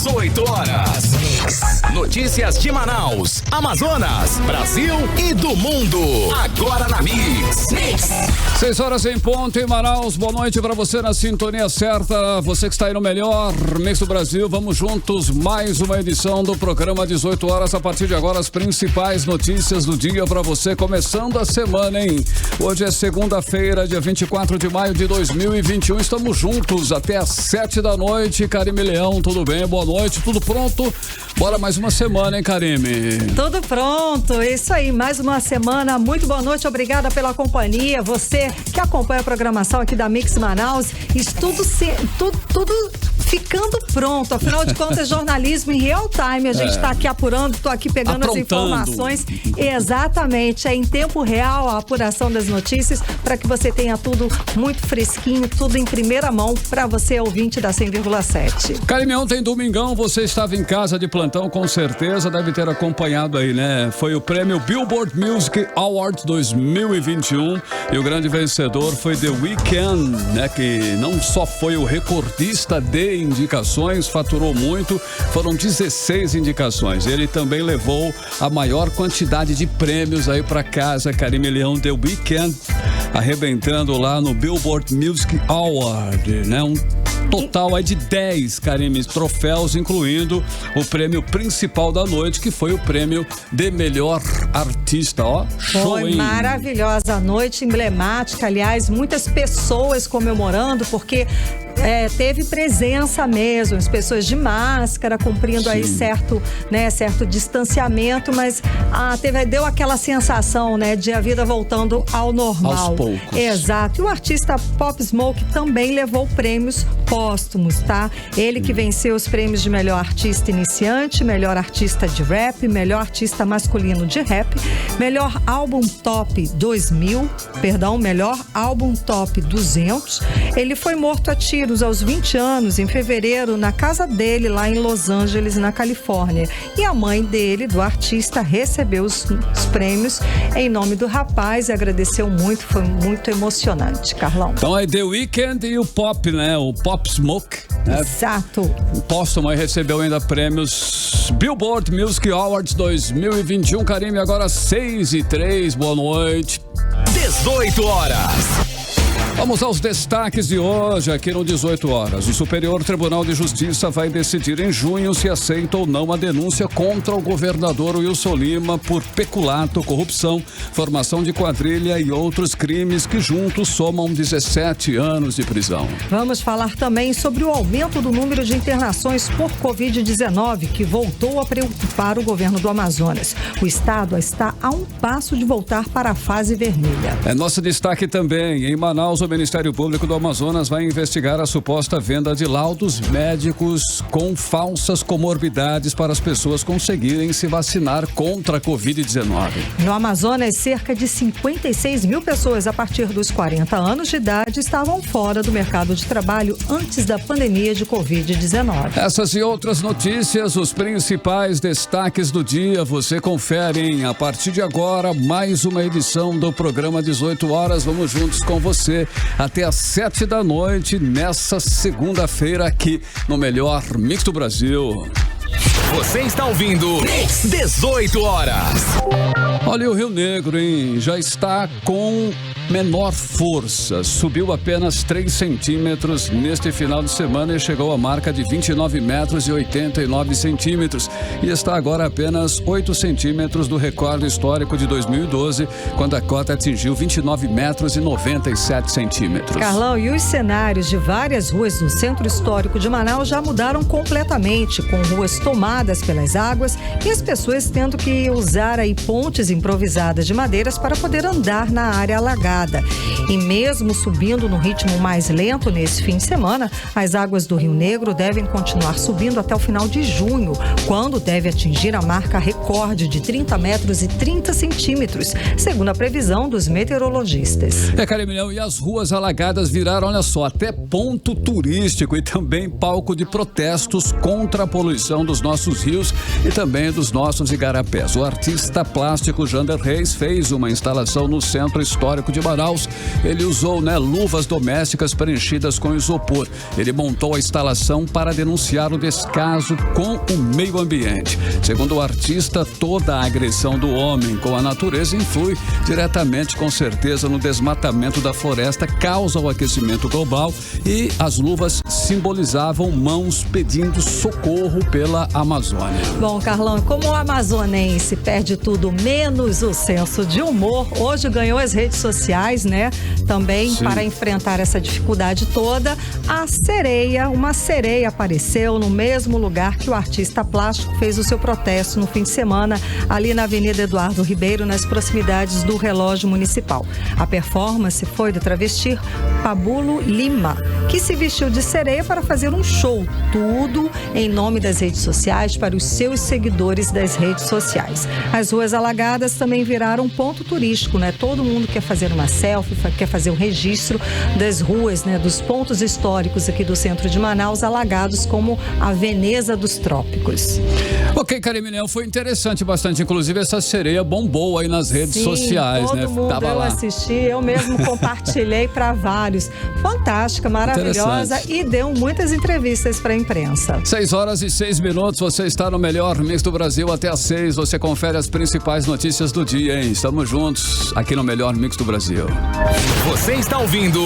18 horas. Notícias de Manaus, Amazonas, Brasil e do mundo. Agora na Mix. 6 horas em ponto em Manaus. Boa noite pra você na sintonia certa. Você que está aí no melhor Mix do Brasil. Vamos juntos, mais uma edição do programa 18 horas. A partir de agora, as principais notícias do dia pra você, começando a semana, hein? Hoje é segunda-feira, dia 24 de maio de 2021. Estamos juntos até às 7 da noite. Karime Leão, tudo bem? Boa noite, tudo pronto? Bora mais uma semana, hein, Karime? Tudo pronto, isso aí, mais uma semana. Muito boa noite, obrigada pela companhia. Você que acompanha a programação aqui da Mix Manaus, tudo ficando pronto. Afinal de contas, jornalismo em real time. A gente está aqui apurando, estou aqui pegando as informações. Exatamente, é em tempo real a apuração das notícias para que você tenha tudo muito fresquinho, tudo em primeira mão para você, ouvinte da 100,7. Karime, ontem domingão você estava em casa de plantão, com certeza deve ter acompanhado aí, né? Foi o prêmio Billboard Music Awards 2021 e o grande vencedor foi The Weeknd, né? Que não só foi o recordista de indicações, faturou muito, foram 16 indicações. Ele também levou a maior quantidade de prêmios aí para casa, Karime Leão. The Weeknd arrebentando lá no Billboard Music Award, né? Um total é de 10, Karime, troféus, incluindo o prêmio principal da noite, que foi o prêmio de melhor artista, ó. Show, foi maravilhosa a noite, emblemática, aliás, muitas pessoas comemorando, porque teve presença mesmo, as pessoas de máscara, cumprindo aí certo distanciamento, mas deu aquela sensação, né, de a vida voltando ao normal. Aos poucos. Exato. E o artista Pop Smoke também levou prêmios póstumos, tá? Ele que venceu os prêmios de melhor artista iniciante, melhor artista de rap, melhor artista masculino de rap, melhor álbum top 2000, melhor álbum top 200. Ele foi morto a tiros aos 20 anos, em fevereiro, na casa dele, lá em Los Angeles, na Califórnia. E a mãe dele, do artista, recebeu os prêmios em nome do rapaz e agradeceu muito, foi muito emocionante, Carlão. Então é The Weeknd e o Pop, né? O Pop Smoke. Né? Exato. O póstumo aí recebeu ainda prêmios Billboard Music Awards 2021. Karime, agora 6h03, boa noite. 18 horas. Vamos aos destaques de hoje aqui no 18 horas. O Superior Tribunal de Justiça vai decidir em junho se aceita ou não a denúncia contra o governador Wilson Lima por peculato, corrupção, formação de quadrilha e outros crimes que juntos somam 17 anos de prisão. Vamos falar também sobre o aumento do número de internações por Covid-19 que voltou a preocupar o governo do Amazonas. O estado está a um passo de voltar para a fase vermelha. É nosso destaque também. Em Manaus, o Ministério Público do Amazonas vai investigar a suposta venda de laudos médicos com falsas comorbidades para as pessoas conseguirem se vacinar contra a Covid-19. No Amazonas, cerca de 56 mil pessoas a partir dos 40 anos de idade estavam fora do mercado de trabalho antes da pandemia de Covid-19. Essas e outras notícias, os principais destaques do dia, você confere, hein? A partir de agora, mais uma edição do programa 18 horas. Vamos juntos com você até às 7 da noite, nessa segunda-feira, aqui no melhor Mix do Brasil. Você está ouvindo Mix 18 horas. Olha, o Rio Negro, hein? Já está com menor força. Subiu apenas 3 centímetros neste final de semana e chegou à marca de 29 metros e 89 centímetros. E está agora a apenas 8 centímetros do recorde histórico de 2012, quando a cota atingiu 29 metros e 97 centímetros. Carlão, e os cenários de várias ruas do centro histórico de Manaus já mudaram completamente, com ruas tomadas pelas águas e as pessoas tendo que usar aí pontes improvisadas de madeiras para poder andar na área alagada. E mesmo subindo no ritmo mais lento nesse fim de semana, as águas do Rio Negro devem continuar subindo até o final de junho, quando deve atingir a marca recorde de 30 metros e 30 centímetros, segundo a previsão dos meteorologistas. Karime, e as ruas alagadas viraram, olha só, até ponto turístico e também palco de protestos contra a poluição dos nossos nossos rios e também dos nossos igarapés. O artista plástico Jander Reis fez uma instalação no Centro Histórico de Manaus. Ele usou, luvas domésticas preenchidas com isopor. Ele montou a instalação para denunciar o descaso com o meio ambiente. Segundo o artista, toda a agressão do homem com a natureza influi diretamente, com certeza, no desmatamento da floresta, causa o aquecimento global, e as luvas simbolizavam mãos pedindo socorro pela Amazônia. Bom, Carlão, como o amazonense perde tudo menos o senso de humor, hoje ganhou as redes sociais, também. Sim. Para enfrentar essa dificuldade toda, uma sereia apareceu no mesmo lugar que o artista plástico fez o seu protesto no fim de semana, ali na Avenida Eduardo Ribeiro, nas proximidades do relógio municipal. A performance foi do travesti Pabulo Lima, que se vestiu de sereia para fazer um show, tudo em nome das redes sociais, para os seus seguidores das redes sociais. As ruas alagadas também viraram um ponto turístico, Todo mundo quer fazer uma selfie, quer fazer um registro das ruas, dos pontos históricos aqui do centro de Manaus, alagados como a Veneza dos Trópicos. Ok, Cariminel, foi interessante bastante. Inclusive, essa sereia bombou aí nas redes sociais, todo mundo, eu assisti, eu mesmo compartilhei para vários. Fantástica, maravilhosa, e deu muitas entrevistas para a imprensa. 6h06, você está no melhor Mix do Brasil até às 6. Você confere as principais notícias do dia, hein? Estamos juntos aqui no melhor Mix do Brasil. Você está ouvindo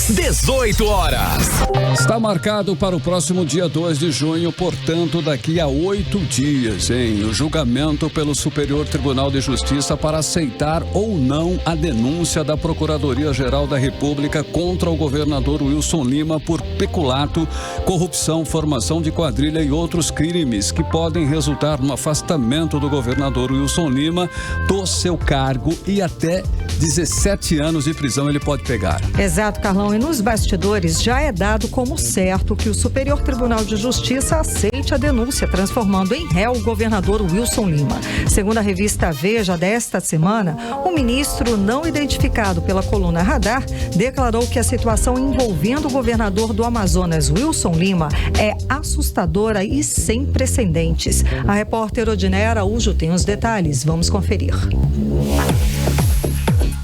18 horas. Está marcado para o próximo dia 2 de junho, portanto, daqui a 8 dias, hein? O julgamento pelo Superior Tribunal de Justiça para aceitar ou não a denúncia da Procuradoria-Geral da República contra o governador Wilson Lima por peculato, corrupção, formação de quadrilha e outros crimes que podem resultar no afastamento do governador Wilson Lima do seu cargo e até 17 anos de prisão ele pode pegar. Exato, Carlão. E nos bastidores já é dado como certo que o Superior Tribunal de Justiça aceite a denúncia, transformando em réu o governador Wilson Lima. Segundo a revista Veja desta semana, o ministro não identificado pela coluna Radar declarou que a situação envolvendo o governador do Amazonas, Wilson Lima, é assustadora e sem precedentes. A repórter Odinei Araújo tem os detalhes. Vamos conferir.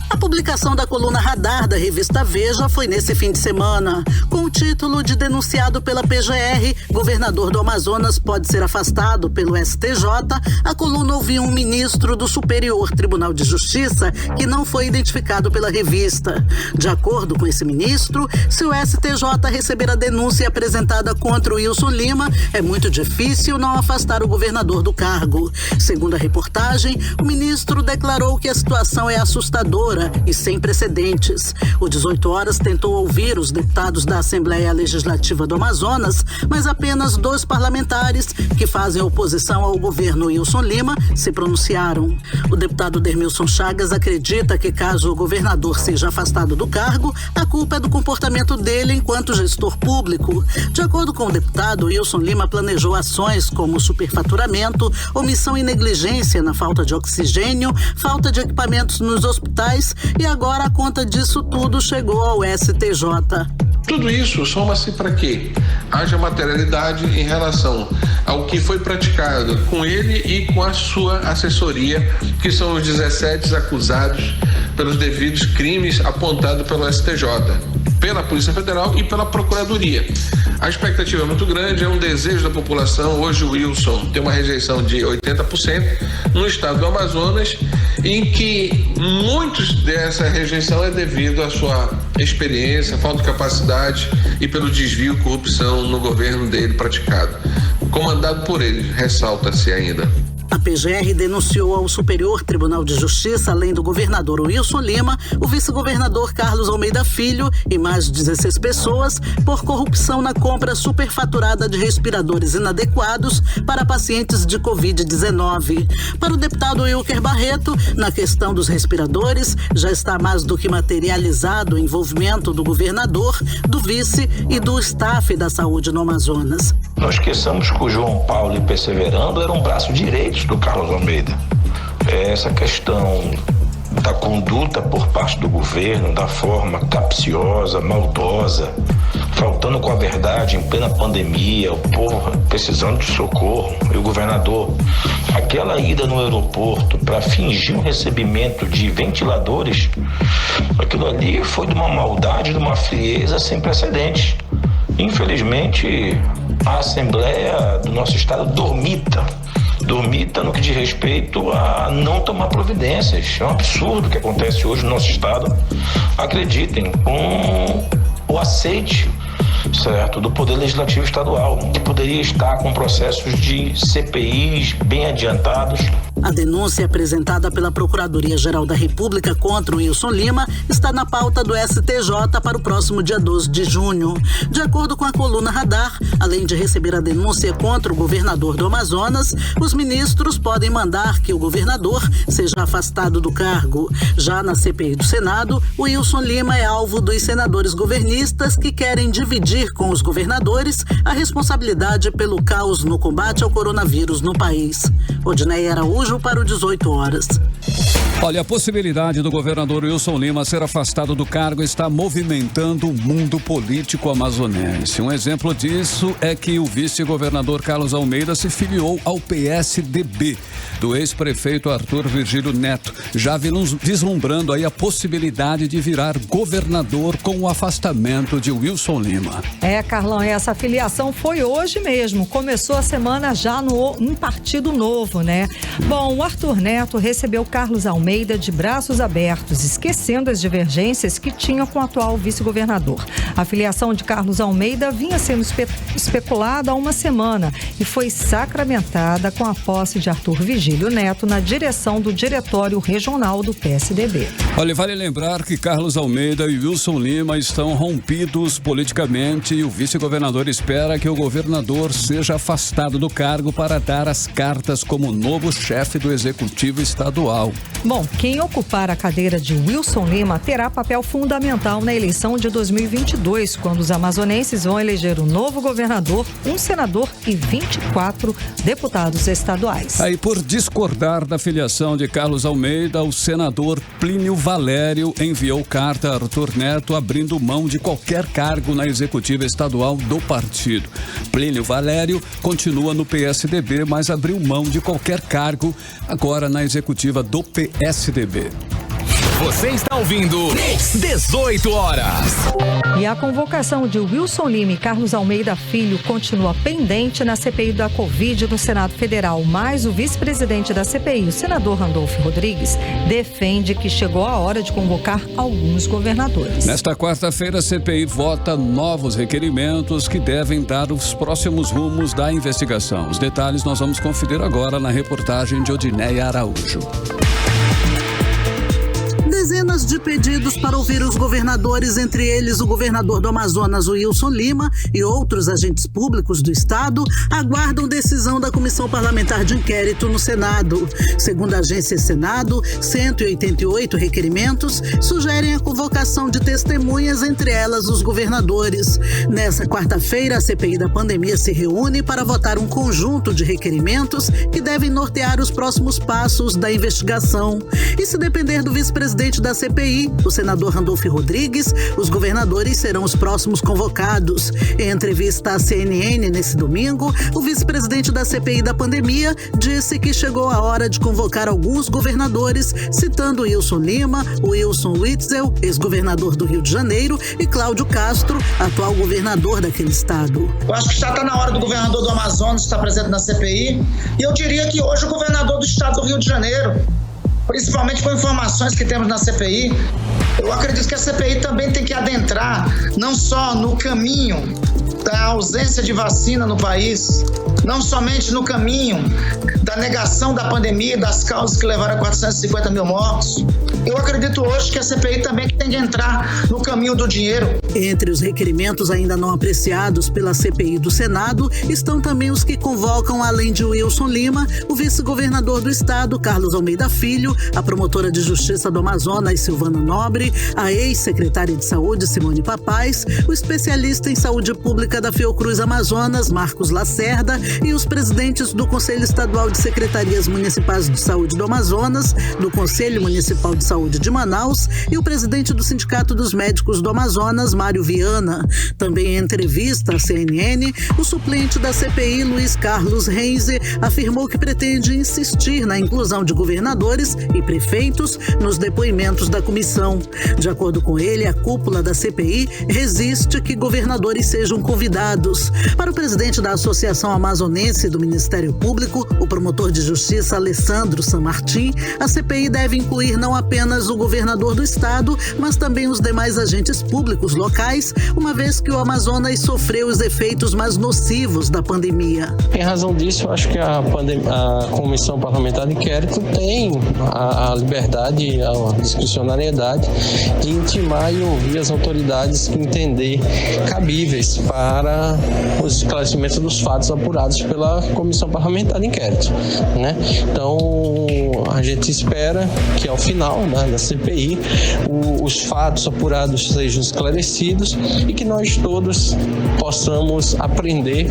A publicação da coluna Radar da revista Veja foi nesse fim de semana. Com o título de denunciado pela PGR, governador do Amazonas pode ser afastado pelo STJ, a coluna ouviu um ministro do Superior Tribunal de Justiça que não foi identificado pela revista. De acordo com esse ministro, se o STJ receber a denúncia apresentada contra o Wilson Lima, é muito difícil não afastar o governador do cargo. Segundo a reportagem, o ministro declarou que a situação é assustadora e sem precedentes. O 18 horas tentou ouvir os deputados da Assembleia Legislativa do Amazonas, mas apenas 2 parlamentares que fazem oposição ao governo Wilson Lima se pronunciaram. O deputado Dermilson Chagas acredita que caso o governador seja afastado do cargo, a culpa é do comportamento dele enquanto gestor público. De acordo com o deputado, Wilson Lima planejou ações como superfaturamento, omissão e negligência na falta de oxigênio, falta de equipamentos nos hospitais, e agora a conta disso tudo chegou ao STJ. Tudo isso soma-se para que haja materialidade em relação ao que foi praticado com ele e com a sua assessoria, que são os 17 acusados pelos devidos crimes apontados pelo STJ, pela Polícia Federal e pela Procuradoria. A expectativa é muito grande, é um desejo da população. Hoje o Wilson tem uma rejeição de 80% no estado do Amazonas, em que muitos dessa rejeição é devido à sua experiência, falta de capacidade e pelo desvio e corrupção no governo dele praticado, comandado por ele, ressalta-se ainda. A PGR denunciou ao Superior Tribunal de Justiça, além do governador Wilson Lima, o vice-governador Carlos Almeida Filho e mais 16 pessoas por corrupção na compra superfaturada de respiradores inadequados para pacientes de Covid-19. Para o deputado Wilker Barreto, na questão dos respiradores, já está mais do que materializado o envolvimento do governador, do vice e do staff da saúde no Amazonas. Não esqueçamos que o João Paulo e Perseverando era um braço direito do Carlos Almeida. Essa questão da conduta por parte do governo, da forma capciosa, maldosa, faltando com a verdade em plena pandemia, o povo precisando de socorro, e o governador, aquela ida no aeroporto para fingir um recebimento de ventiladores, aquilo ali foi de uma maldade, de uma frieza sem precedentes. Infelizmente, a Assembleia do nosso estado dormita no que diz respeito a não tomar providências. É um absurdo o que acontece hoje no nosso estado. Acreditem, com o aceite, certo, do Poder Legislativo Estadual, que poderia estar com processos de CPIs bem adiantados. A denúncia apresentada pela Procuradoria-Geral da República contra o Wilson Lima está na pauta do STJ para o próximo dia 12 de junho. De acordo com a coluna Radar, além de receber a denúncia contra o governador do Amazonas, os ministros podem mandar que o governador seja afastado do cargo. Já na CPI do Senado, o Wilson Lima é alvo dos senadores governistas que querem dividir com os governadores a responsabilidade pelo caos no combate ao coronavírus no país. Odinei Araújo para o 18 horas. Olha, a possibilidade do governador Wilson Lima ser afastado do cargo está movimentando o mundo político amazonense. Um exemplo disso é que o vice-governador Carlos Almeida se filiou ao PSDB do ex-prefeito Arthur Virgílio Neto, já vislumbrando aí a possibilidade de virar governador com o afastamento de Wilson Lima. Carlão, essa filiação foi hoje mesmo. Começou a semana já num partido novo, né? Bom, o Arthur Neto recebeu Carlos Almeida de braços abertos, esquecendo as divergências que tinha com o atual vice-governador. A filiação de Carlos Almeida vinha sendo especulada há uma semana e foi sacramentada com a posse de Arthur Virgílio Neto na direção do Diretório Regional do PSDB. Olha, vale lembrar que Carlos Almeida e Wilson Lima estão rompidos politicamente e o vice-governador espera que o governador seja afastado do cargo para dar as cartas como novo chefe do Executivo Estadual. Bom, quem ocupar a cadeira de Wilson Lima terá papel fundamental na eleição de 2022, quando os amazonenses vão eleger um novo governador, um senador e 24 deputados estaduais. Aí, por discordar da filiação de Carlos Almeida, o senador Plínio Valério enviou carta a Arthur Neto abrindo mão de qualquer cargo na executiva estadual do partido. Plínio Valério continua no PSDB, mas abriu mão de qualquer cargo agora na executiva do PSDB. Você está ouvindo 18 horas. E a convocação de Wilson Lima e Carlos Almeida Filho continua pendente na CPI da Covid no Senado Federal, mas o vice-presidente da CPI, o senador Randolfo Rodrigues, defende que chegou a hora de convocar alguns governadores. Nesta quarta-feira, a CPI vota novos requerimentos que devem dar os próximos rumos da investigação. Os detalhes nós vamos conferir agora na reportagem de Odinei Araújo. Dezenas de pedidos para ouvir os governadores, entre eles o governador do Amazonas, Wilson Lima, e outros agentes públicos do estado, aguardam decisão da Comissão Parlamentar de Inquérito no Senado. Segundo a agência Senado, 188 requerimentos sugerem a convocação de testemunhas, entre elas os governadores. Nessa quarta-feira, a CPI da pandemia se reúne para votar um conjunto de requerimentos que devem nortear os próximos passos da investigação. E se depender do vice-presidente da CPI, o senador Randolfo Rodrigues, os governadores serão os próximos convocados. Em entrevista à CNN nesse domingo, o vice-presidente da CPI da pandemia disse que chegou a hora de convocar alguns governadores, citando Wilson Lima, Wilson Witzel, ex-governador do Rio de Janeiro, e Cláudio Castro, atual governador daquele estado. Eu acho que já está na hora do governador do Amazonas estar presente na CPI, e eu diria que hoje o governador do estado do Rio de Janeiro, principalmente com informações que temos na CPI, eu acredito que a CPI também tem que adentrar não só no caminho da ausência de vacina no país, não somente no caminho da negação da pandemia e das causas que levaram a 450 mil mortos. Eu acredito hoje que a CPI também tem que entrar no caminho do dinheiro. Entre os requerimentos ainda não apreciados pela CPI do Senado estão também os que convocam, além de Wilson Lima, o vice-governador do estado, Carlos Almeida Filho, a promotora de justiça do Amazonas, Silvana Nobre, a ex-secretária de saúde, Simone Papaz, o especialista em saúde pública Pública da Fiocruz Amazonas, Marcos Lacerda, e os presidentes do Conselho Estadual de Secretarias Municipais de Saúde do Amazonas, do Conselho Municipal de Saúde de Manaus e o presidente do Sindicato dos Médicos do Amazonas, Mário Viana. Também em entrevista à CNN, o suplente da CPI, Luiz Carlos Renze, afirmou que pretende insistir na inclusão de governadores e prefeitos nos depoimentos da comissão. De acordo com ele, a cúpula da CPI resiste que governadores sejam convidados. Para o presidente da Associação Amazonense do Ministério Público, o promotor de justiça Alessandro San Martín, a CPI deve incluir não apenas o governador do estado, mas também os demais agentes públicos locais, uma vez que o Amazonas sofreu os efeitos mais nocivos da pandemia. Em razão disso, eu acho que a Comissão Parlamentar de Inquérito tem a liberdade, a discricionariedade de intimar e ouvir as autoridades que entender cabíveis para os esclarecimentos dos fatos apurados pela Comissão Parlamentar de Inquérito, né? Então, a gente espera que ao final, né, da CPI, os fatos apurados sejam esclarecidos e que nós todos possamos aprender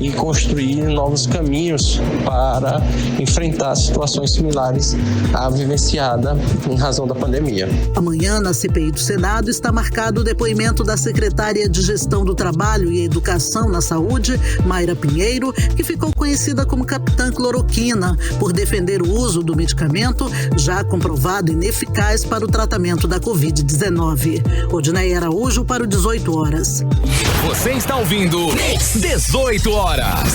e construir novos caminhos para enfrentar situações similares à vivenciada em razão da pandemia. Amanhã, na CPI do Senado, está marcado o depoimento da secretária de Gestão do Trabalho e Educação na Saúde, Mayra Pinheiro, que ficou conhecida como Capitã Cloroquina, por defender o uso do medicamento já comprovado ineficaz para o tratamento da Covid-19. Odinei Araújo para o 18 horas. Você está ouvindo 18 horas.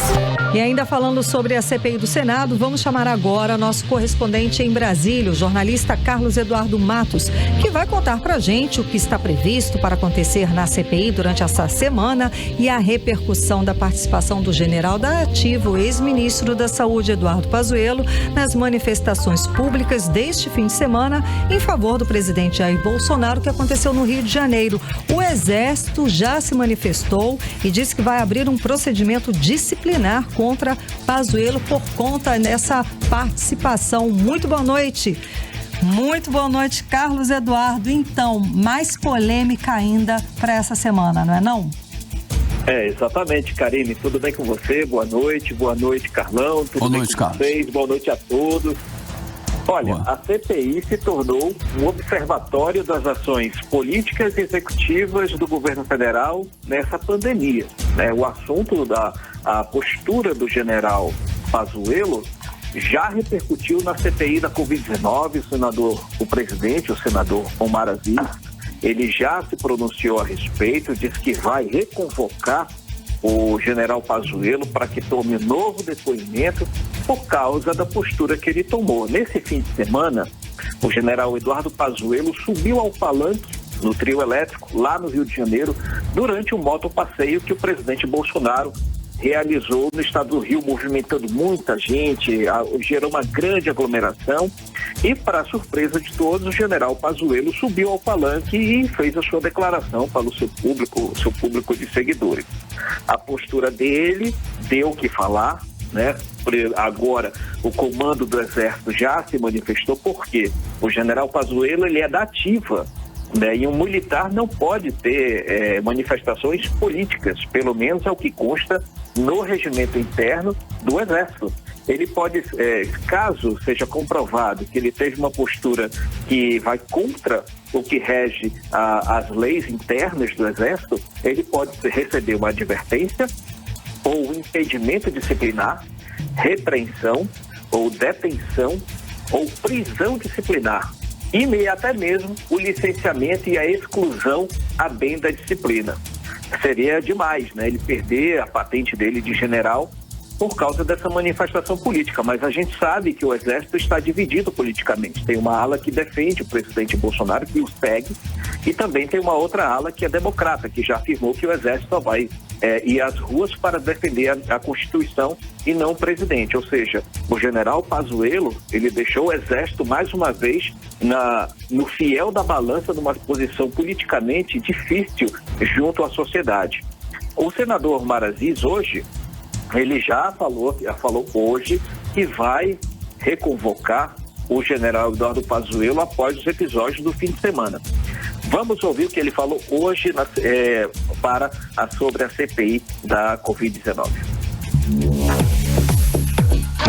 E ainda falando sobre a CPI do Senado, vamos chamar agora nosso correspondente em Brasília, o jornalista Carlos Eduardo Matos, que vai contar pra gente o que está previsto para acontecer na CPI durante essa semana e a repercussão da participação do general da Ativa, o ex-ministro da Saúde, Eduardo Pazuello, nas manifestações públicas deste fim de semana em favor do presidente Jair Bolsonaro, que aconteceu no Rio de Janeiro. O Exército já se manifestou e disse que vai abrir um procedimento disciplinar contra Pazuello por conta dessa participação. Muito boa noite. Muito boa noite, Carlos Eduardo. Então, mais polêmica ainda para essa semana, não é não? Exatamente, Karine. Tudo bem com você? Boa noite, Carlão. Tudo bem com vocês? Boa noite a todos. Olha, a CPI se tornou um observatório das ações políticas e executivas do governo federal nessa pandemia, né? O assunto a postura do general Pazuello já repercutiu na CPI da Covid-19. O senador Omar Aziz, ele já se pronunciou a respeito, disse que vai reconvocar o general Pazuello para que tome novo depoimento por causa da postura que ele tomou. Nesse fim de semana, o general Eduardo Pazuello subiu ao palanque no trio elétrico, lá no Rio de Janeiro, durante um motopasseio que o presidente Bolsonaro realizou no estado do Rio, movimentando muita gente, gerou uma grande aglomeração e, para a surpresa de todos, o general Pazuello subiu ao palanque e fez a sua declaração para o seu público de seguidores. A postura dele deu o que falar, né? Agora, o comando do Exército já se manifestou, porque o general Pazuello, ele é da Ativa, né? E um militar não pode ter manifestações políticas, pelo menos é o que consta no regimento interno do Exército. Ele pode, caso seja comprovado que ele teve uma postura que vai contra o que rege as leis internas do Exército, ele pode receber uma advertência ou impedimento disciplinar, repreensão ou detenção ou prisão disciplinar, e até mesmo o licenciamento e a exclusão a bem da disciplina. Seria demais, né? Ele perder a patente dele de general por causa dessa manifestação política, mas a gente sabe que o Exército está dividido politicamente. Tem uma ala que defende o presidente Bolsonaro, que o segue, e também tem uma outra ala que é democrata, que já afirmou que o Exército vai ir às ruas para defender a Constituição e não o presidente. Ou seja, o general Pazuello, ele deixou o Exército mais uma vez no fiel da balança, numa posição politicamente difícil junto à sociedade. O senador Omar Aziz hoje, ele já falou hoje que vai reconvocar o general Eduardo Pazuello após os episódios do fim de semana. Vamos ouvir o que ele falou hoje sobre a CPI da Covid-19.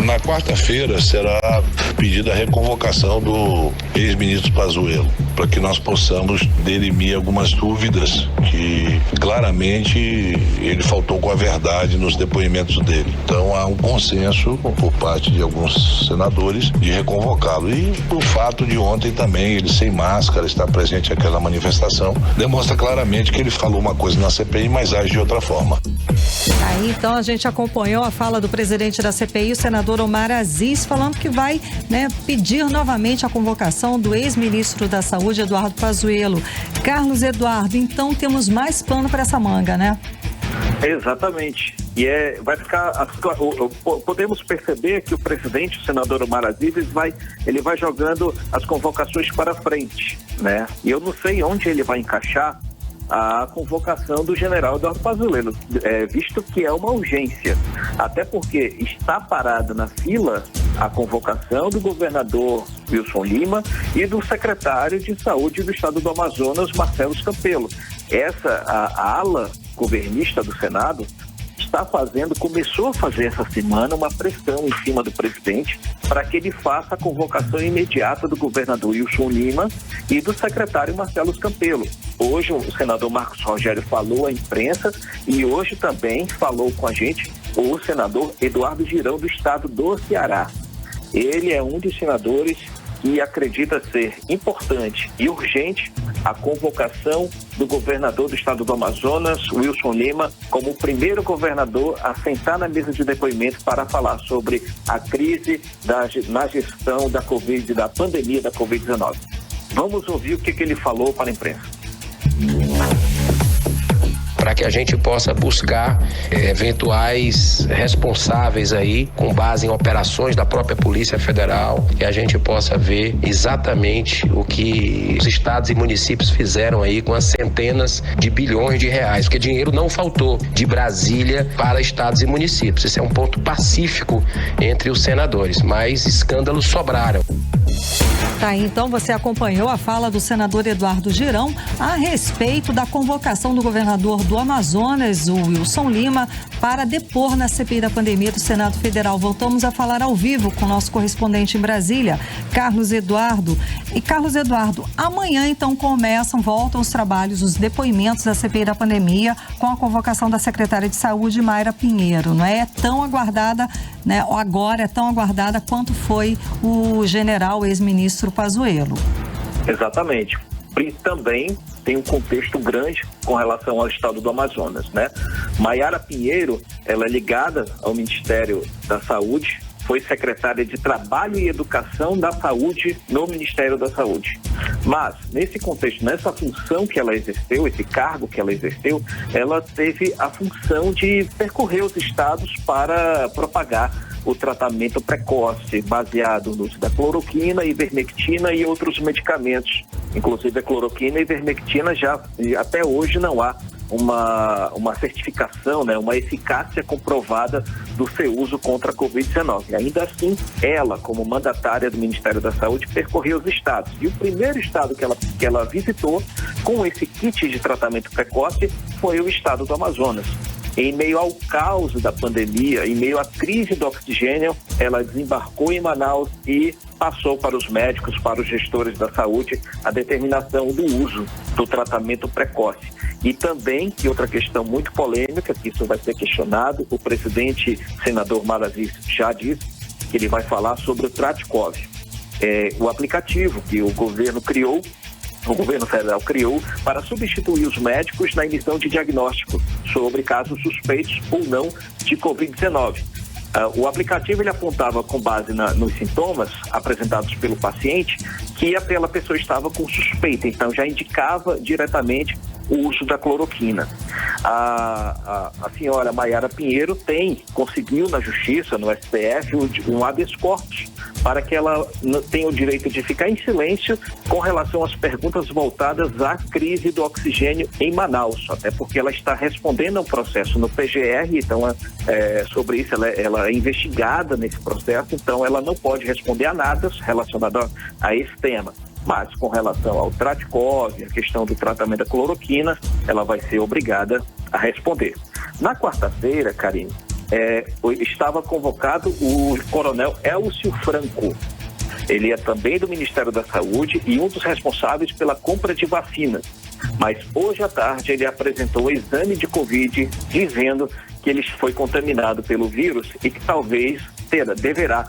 Na quarta-feira será pedida a reconvocação do ex-ministro Pazuello, para que nós possamos dirimir algumas dúvidas que claramente ele faltou com a verdade nos depoimentos dele. Então há um consenso por parte de alguns senadores de reconvocá-lo. E o fato de ontem também ele sem máscara estar presente naquela manifestação demonstra claramente que ele falou uma coisa na CPI, mas age de outra forma. Aí então a gente acompanhou a fala do presidente da CPI, o senador Omar Aziz, falando que vai, pedir novamente a convocação do ex-ministro da Saúde, Eduardo Pazuello. Carlos Eduardo, então temos mais pano para essa manga, né? Exatamente. E vai ficar. Podemos perceber que o presidente, o senador Omar Aziz, ele vai jogando as convocações para frente, né? E eu não sei onde ele vai encaixar a convocação do general Eduardo Pazuello, visto que é uma urgência, até porque está parada na fila a convocação do governador Wilson Lima e do secretário de Saúde do Estado do Amazonas, Marcelo Campelo. A ala governista do Senado começou a fazer essa semana uma pressão em cima do presidente para que ele faça a convocação imediata do governador Wilson Lima e do secretário Marcelo Campelo. Hoje o senador Marcos Rogério falou à imprensa e hoje também falou com a gente o senador Eduardo Girão do estado do Ceará. Ele é um dos senadores que acredita ser importante e urgente a convocação do governador do estado do Amazonas, Wilson Lima, como o primeiro governador a sentar na mesa de depoimento para falar sobre a crise na gestão da Covid, da pandemia da Covid-19. Vamos ouvir o que ele falou para a imprensa. Para que a gente possa buscar eventuais responsáveis aí, com base em operações da própria Polícia Federal, que a gente possa ver exatamente o que os estados e municípios fizeram aí com as centenas de bilhões de reais, porque dinheiro não faltou de Brasília para estados e municípios. Esse é um ponto pacífico entre os senadores, mas escândalos sobraram. Tá, então você acompanhou a fala do senador Eduardo Girão a respeito da convocação do governador do Amazonas, o Wilson Lima, para depor na CPI da pandemia do Senado Federal. Voltamos a falar ao vivo com o nosso correspondente em Brasília, Carlos Eduardo. E Carlos Eduardo, amanhã então voltam os trabalhos, os depoimentos da CPI da pandemia com a convocação da secretária de Saúde, Mayra Pinheiro. Não é tão aguardada, agora é tão aguardada quanto foi o general ex-ministro Pazuello. Exatamente. E também tem um contexto grande com relação ao estado do Amazonas, né? Mayra Pinheiro, ela é ligada ao Ministério da Saúde, foi secretária de Trabalho e Educação da Saúde no Ministério da Saúde. Mas, nesse contexto, nessa função que ela exerceu, esse cargo que ela exerceu, ela teve a função de percorrer os estados para propagar o tratamento precoce, baseado no uso da cloroquina, ivermectina e outros medicamentos. Inclusive a cloroquina e ivermectina até hoje não há uma certificação, uma eficácia comprovada do seu uso contra a Covid-19. Ainda assim, ela, como mandatária do Ministério da Saúde, percorreu os estados. E o primeiro estado que ela visitou com esse kit de tratamento precoce foi o estado do Amazonas. Em meio ao caos da pandemia, em meio à crise do oxigênio, ela desembarcou em Manaus e passou para os médicos, para os gestores da saúde, a determinação do uso do tratamento precoce. E também, que outra questão muito polêmica, que isso vai ser questionado, o presidente, senador Marazis, já disse que ele vai falar sobre o Tratkov, o aplicativo que o governo federal criou para substituir os médicos na emissão de diagnóstico sobre casos suspeitos ou não de Covid-19. O aplicativo ele apontava com base nos sintomas apresentados pelo paciente que aquela pessoa estava com suspeita, então já indicava diretamente o uso da cloroquina. A senhora Mayra Pinheiro conseguiu na Justiça, no STF, um habeas corpus para que ela tenha o direito de ficar em silêncio com relação às perguntas voltadas à crise do oxigênio em Manaus, até porque ela está respondendo a um processo no PGR, então sobre isso ela é investigada nesse processo, então ela não pode responder a nada relacionado a esse tema. mas com relação ao Tratkov, a questão do tratamento da cloroquina, ela vai ser obrigada a responder. Na quarta-feira, Karine, estava convocado o coronel Elcio Franco. Ele é também do Ministério da Saúde e um dos responsáveis pela compra de vacinas. Mas hoje à tarde ele apresentou o exame de Covid, dizendo que ele foi contaminado pelo vírus e que talvez deverá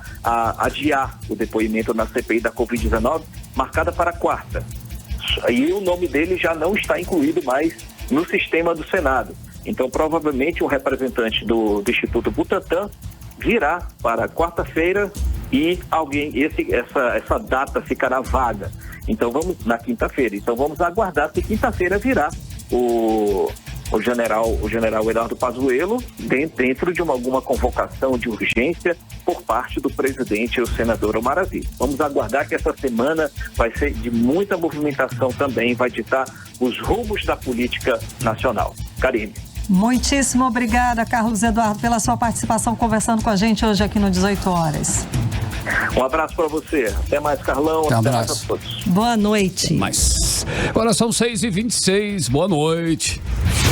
adiar o depoimento na CPI da Covid-19, marcada para quarta. E o nome dele já não está incluído mais no sistema do Senado. Então, provavelmente, um representante do Instituto Butantan virá para quarta-feira e essa data ficará vaga. Então, na quinta-feira. Então, vamos aguardar se quinta-feira virá o general Eduardo Pazuello dentro de alguma convocação de urgência por parte do presidente, o senador Omar Aziz. Vamos aguardar que essa semana vai ser de muita movimentação também, vai ditar os rumos da política nacional. Karine. Muitíssimo obrigada, Carlos Eduardo, pela sua participação conversando com a gente hoje aqui no 18 Horas. Um abraço para você. Até mais, Carlão. Até mais a todos. Boa noite. Mais. Agora são 6h26. Boa noite.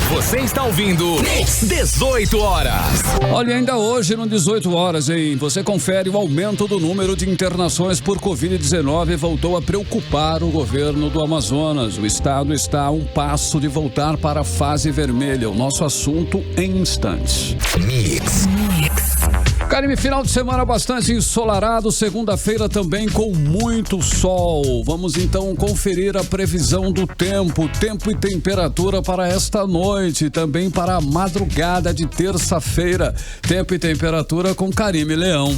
Você está ouvindo 18 Horas. Olha, ainda hoje no 18 Horas, hein? Você confere o aumento do número de internações por Covid-19 voltou a preocupar o governo do Amazonas. O estado está a um passo de voltar para a fase vermelha. O nosso assunto em instantes. Mix. Karime, final de semana bastante ensolarado, segunda-feira também com muito sol. Vamos então conferir a previsão do tempo e temperatura para esta noite, também para a madrugada de terça-feira. Tempo e temperatura com Karime Leão.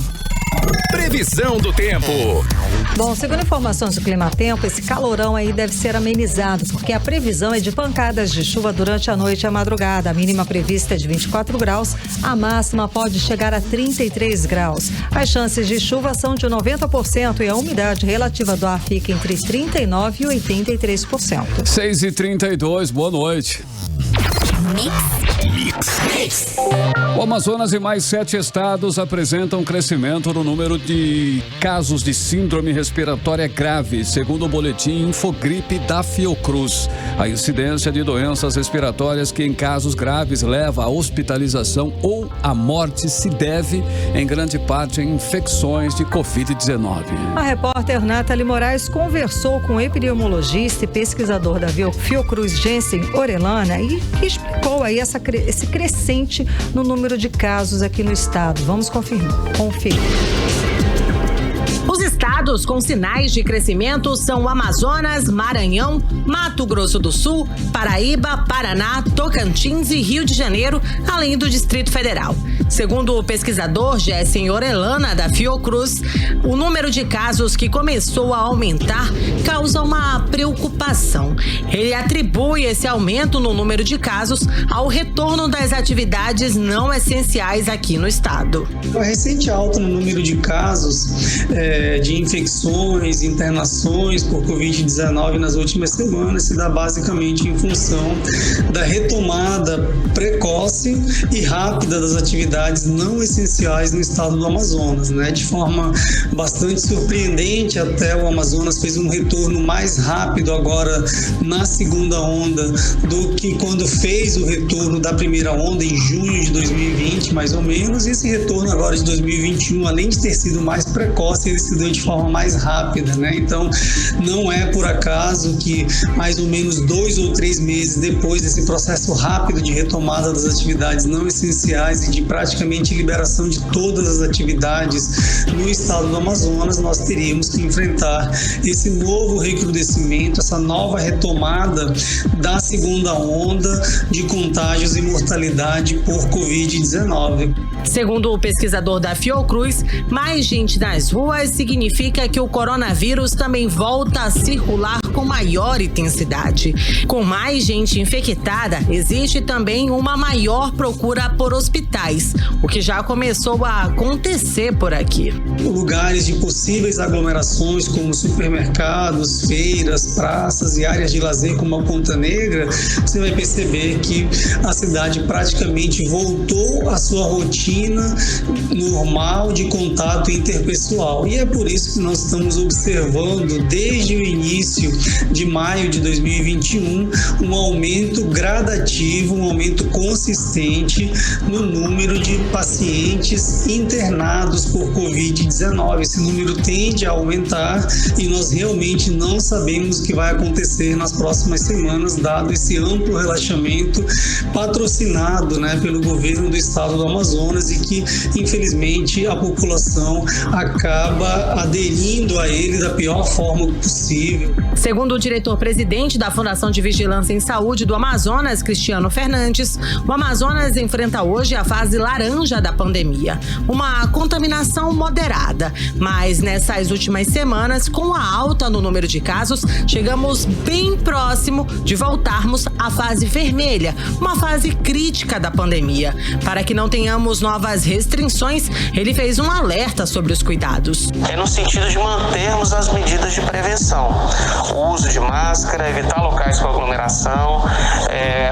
Previsão do tempo. Bom, segundo informações do Climatempo, esse calorão aí deve ser amenizado, porque a previsão é de pancadas de chuva durante a noite e a madrugada. A mínima prevista é de 24 graus, a máxima pode chegar a 33 graus. As chances de chuva são de 90% e a umidade relativa do ar fica entre 39% e 83%. 6h32, boa noite. Mix. O Amazonas e mais 7 estados apresentam crescimento no número de casos de síndrome respiratória grave, segundo o boletim Infogripe da Fiocruz. A incidência de doenças respiratórias que em casos graves leva à hospitalização ou à morte se deve, em grande parte, a infecções de Covid-19. A repórter Nathalie Moraes conversou com o epidemiologista e pesquisador da Fiocruz, Jensen Orellana, e explicou aí esse crescente no número de casos aqui no estado. Vamos conferir. Os estados com sinais de crescimento são Amazonas, Maranhão, Mato Grosso do Sul, Paraíba, Paraná, Tocantins e Rio de Janeiro, além do Distrito Federal. Segundo o pesquisador Jensen Orellana, da Fiocruz, o número de casos que começou a aumentar causa uma preocupação. Ele atribui esse aumento no número de casos ao retorno das atividades não essenciais aqui no estado. A recente alta no número de casos de infecções, internações por Covid-19 nas últimas semanas se dá basicamente em função da retomada precoce e rápida das atividades não essenciais no estado do Amazonas, né? De forma bastante surpreendente, até o Amazonas fez um retorno mais rápido agora na segunda onda do que quando fez o retorno da primeira onda em junho de 2020, mais ou menos. E esse retorno agora de 2021, além de ter sido mais precoce, ele se deu de forma mais rápida, né? Então, não é por acaso que mais ou menos 2 ou 3 meses depois desse processo rápido de retomada das atividades não essenciais e de praticamente liberação de todas as atividades no estado do Amazonas, nós teríamos que enfrentar esse novo recrudescimento, essa nova retomada da segunda onda de contágios e mortalidade por Covid-19. Segundo o pesquisador da Fiocruz, mais gente nas ruas significa que o coronavírus também volta a circular com maior intensidade. Com mais gente infectada, existe também uma maior procura por hospitais, o que já começou a acontecer por aqui. Lugares de possíveis aglomerações como supermercados, feiras, praças e áreas de lazer como a Ponta Negra, você vai perceber que a cidade praticamente voltou à sua rotina rotina normal de contato interpessoal. E é por isso que nós estamos observando desde o início de maio de 2021 um aumento gradativo, um aumento consistente no número de pacientes internados por Covid-19. Esse número tende a aumentar e nós realmente não sabemos o que vai acontecer nas próximas semanas, dado esse amplo relaxamento patrocinado, pelo governo do estado do Amazonas e que, infelizmente, a população acaba aderindo a ele da pior forma possível. Segundo o diretor-presidente da Fundação de Vigilância em Saúde do Amazonas, Cristiano Fernandes, o Amazonas enfrenta hoje a fase laranja da pandemia, uma contaminação moderada. Mas nessas últimas semanas, com a alta no número de casos, chegamos bem próximo de voltarmos à fase vermelha, uma fase crítica da pandemia. Para que não tenhamos novas restrições, ele fez um alerta sobre os cuidados. É no sentido de mantermos as medidas de prevenção, o uso de máscara, evitar locais com aglomeração,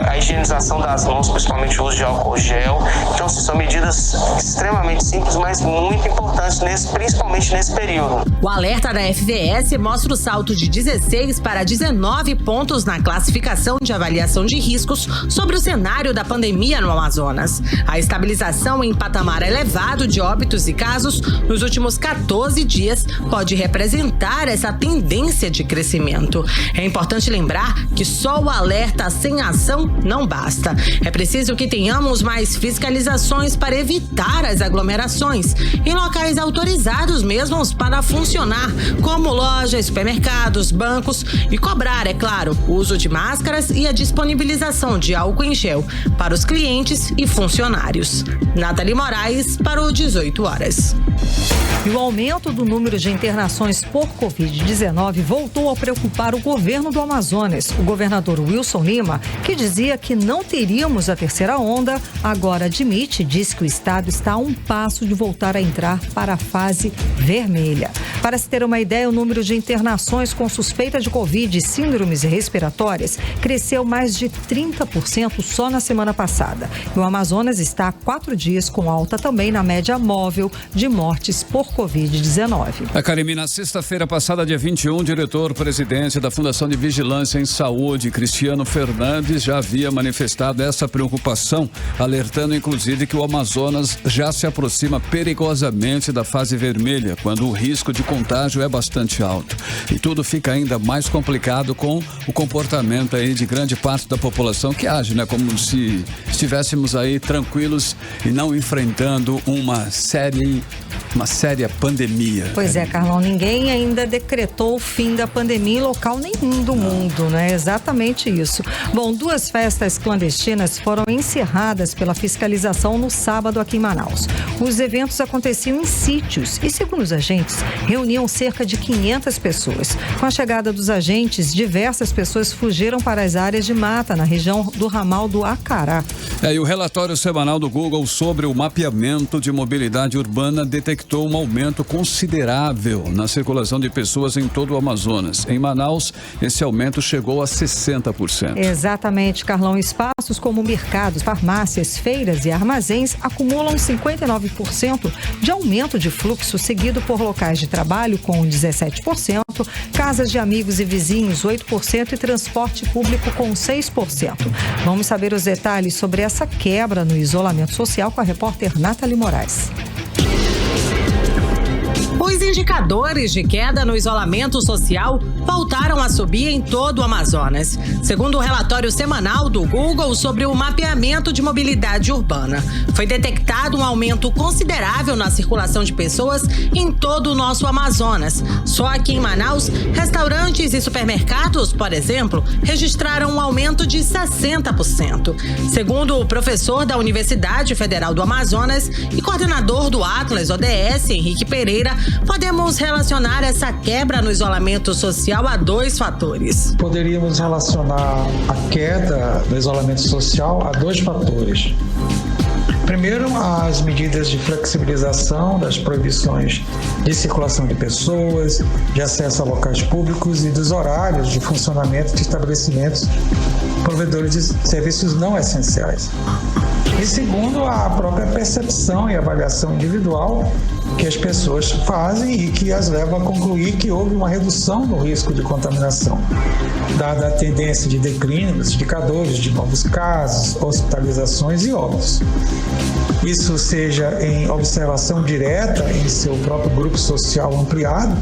a higienização das mãos, principalmente o uso de álcool gel. Então, são medidas extremamente simples, mas muito importantes, principalmente nesse período. O alerta da FVS mostra o salto de 16 para 19 pontos na classificação de avaliação de riscos sobre o cenário da pandemia no Amazonas. A estabilização em patamar elevado de óbitos e casos nos últimos 14 dias pode representar essa tendência de crescimento. É importante lembrar que só o alerta sem ação não basta. É preciso que tenhamos mais fiscalizações para evitar as aglomerações em locais autorizados mesmos para funcionar, como lojas, supermercados, bancos, e cobrar, é claro, o uso de máscaras e a disponibilização de álcool em gel para os clientes e funcionários. Nathalie Moraes para o 18 horas. E o aumento do número de internações por Covid-19 voltou a preocupar o governo do Amazonas. O governador Wilson Lima, que dizia que não teríamos a terceira onda, agora admite e diz que o estado está a um passo de voltar a entrar para a fase vermelha. Para se ter uma ideia, o número de internações com suspeita de Covid e síndromes respiratórias cresceu mais de 30% só na semana passada. E o Amazonas está há 4 dias com alta também na média móvel de mortes por Covid-19. Karime, na sexta-feira passada, dia 21, o diretor-presidente da Fundação de Vigilância em Saúde, Cristiano Fernandes, já havia manifestado essa preocupação, alertando inclusive que o Amazonas já se aproxima perigosamente da fase vermelha, quando o risco de contágio é bastante alto. E tudo fica ainda mais complicado com o comportamento aí de grande parte da população que age, como se estivéssemos aí tranquilos e não enfrentando uma séria pandemia. Pois é, Carlão, ninguém ainda decretou o fim da pandemia em local nenhum do mundo, Exatamente isso. Bom, 2 festas clandestinas foram encerradas pela fiscalização no sábado aqui em Manaus. Os eventos aconteciam em sítios e, segundo os agentes, reuniam cerca de 500 pessoas. Com a chegada dos agentes, diversas pessoas fugiram para as áreas de mata na região do ramal do Acará. E o relatório semanal do Google sobre o mapeamento de mobilidade urbana detectou um aumento considerável na circulação de pessoas em todo o Amazonas. Em Manaus, esse aumento chegou a 60%. Exatamente, Carlão. Espaços como mercados, farmácias, feiras e armazéns acumulam 59% de aumento de fluxo, seguido por locais de trabalho com 17%, casas de amigos e vizinhos 8% e transporte público com 6%. Vamos saber os detalhes sobre essa quebra no isolamento social com a repórter Nathalie Moraes. Os indicadores de queda no isolamento social voltaram a subir em todo o Amazonas, segundo o relatório semanal do Google sobre o mapeamento de mobilidade urbana. Foi detectado um aumento considerável na circulação de pessoas em todo o nosso Amazonas. Só aqui em Manaus, restaurantes e supermercados, por exemplo, registraram um aumento de 60%. Segundo o professor da Universidade Federal do Amazonas e coordenador do Atlas ODS, Henrique Pereira, podemos relacionar essa quebra no isolamento social a 2 fatores. Poderíamos relacionar a queda do isolamento social a 2 fatores. Primeiro, as medidas de flexibilização das proibições de circulação de pessoas, de acesso a locais públicos e dos horários de funcionamento de estabelecimentos provedores de serviços não essenciais. E segundo, a própria percepção e avaliação individual que as pessoas fazem e que as leva a concluir que houve uma redução no risco de contaminação, dada a tendência de declínio dos indicadores de novos casos, hospitalizações e óbitos. Isso seja em observação direta em seu próprio grupo social ampliado